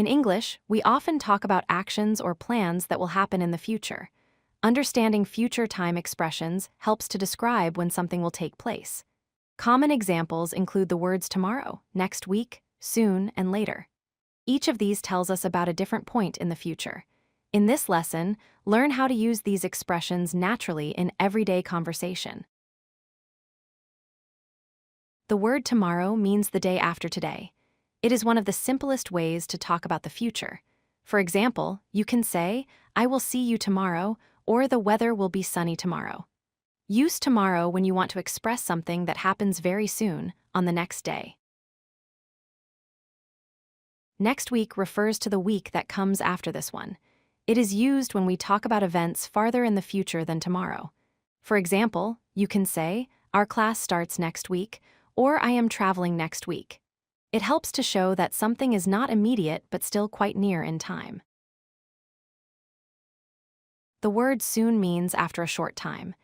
In English, we often talk about actions or plans that will happen in the future. Understanding future time expressions helps to describe when something will take place. Common examples include the words tomorrow, next week, soon, and later. Each of these tells us about a different point in the future. In this lesson, learn how to use these expressions naturally in everyday conversation. The word tomorrow means the day after today. It is one of the simplest ways to talk about the future. For example, you can say, I will see you tomorrow, or the weather will be sunny tomorrow. Use tomorrow when you want to express something that happens very soon, on the next day. Next week refers to the week that comes after this one. It is used when we talk about events farther in the future than tomorrow. For example, you can say, our class starts next week, or I am traveling next week. It helps to show that something is not immediate but still quite near in time. The word soon means after a short time.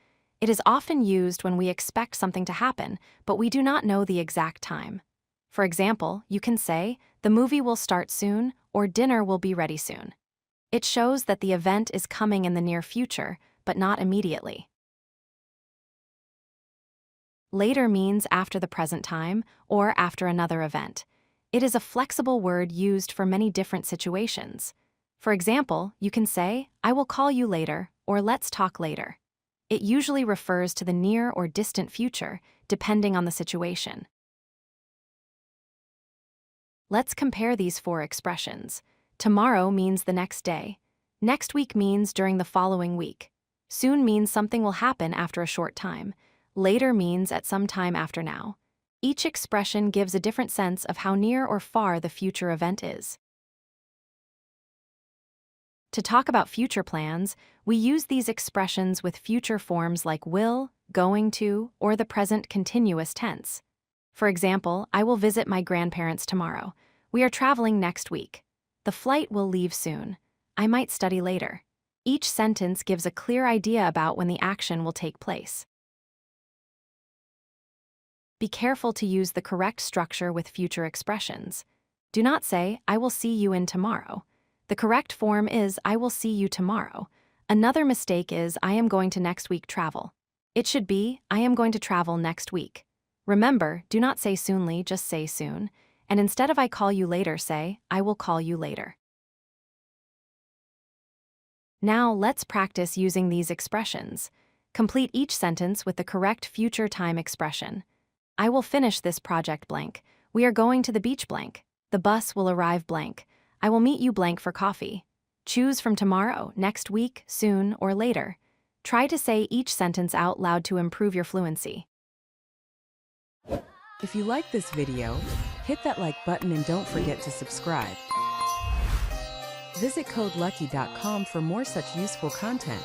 It is often used when we expect something to happen, but we do not know the exact time. For example, you can say, the movie will start soon, or dinner will be ready soon. It shows that the event is coming in the near future, but not immediately. Later means after the present time, or after another event. It is a flexible word used for many different situations. For example, you can say, I will call you later, or let's talk later. It usually refers to the near or distant future, depending on the situation. Let's compare these four expressions. Tomorrow means the next day. Next week means during the following week. Soon means something will happen after a short time. Later means at some time after now. Each expression gives a different sense of how near or far the future event is. To talk about future plans, we use these expressions with future forms like will, going to, or the present continuous tense. For example, I will visit my grandparents tomorrow. We are traveling next week. The flight will leave soon. I might study later. Each sentence gives a clear idea about when the action will take place. Be careful to use the correct structure with future expressions. Do not say, I will see you in tomorrow. The correct form is, I will see you tomorrow. Another mistake is, I am going to next week travel. It should be, I am going to travel next week. Remember, do not say soonly, just say soon. And instead of I call you later, say, I will call you later. Now let's practice using these expressions. Complete each sentence with the correct future time expression. I will finish this project blank. We are going to the beach blank. The bus will arrive blank. I will meet you blank for coffee. Choose from tomorrow, next week, soon, or later. Try to say each sentence out loud to improve your fluency. If you like this video, hit that like button and don't forget to subscribe. Visit codelucky.com for more such useful content.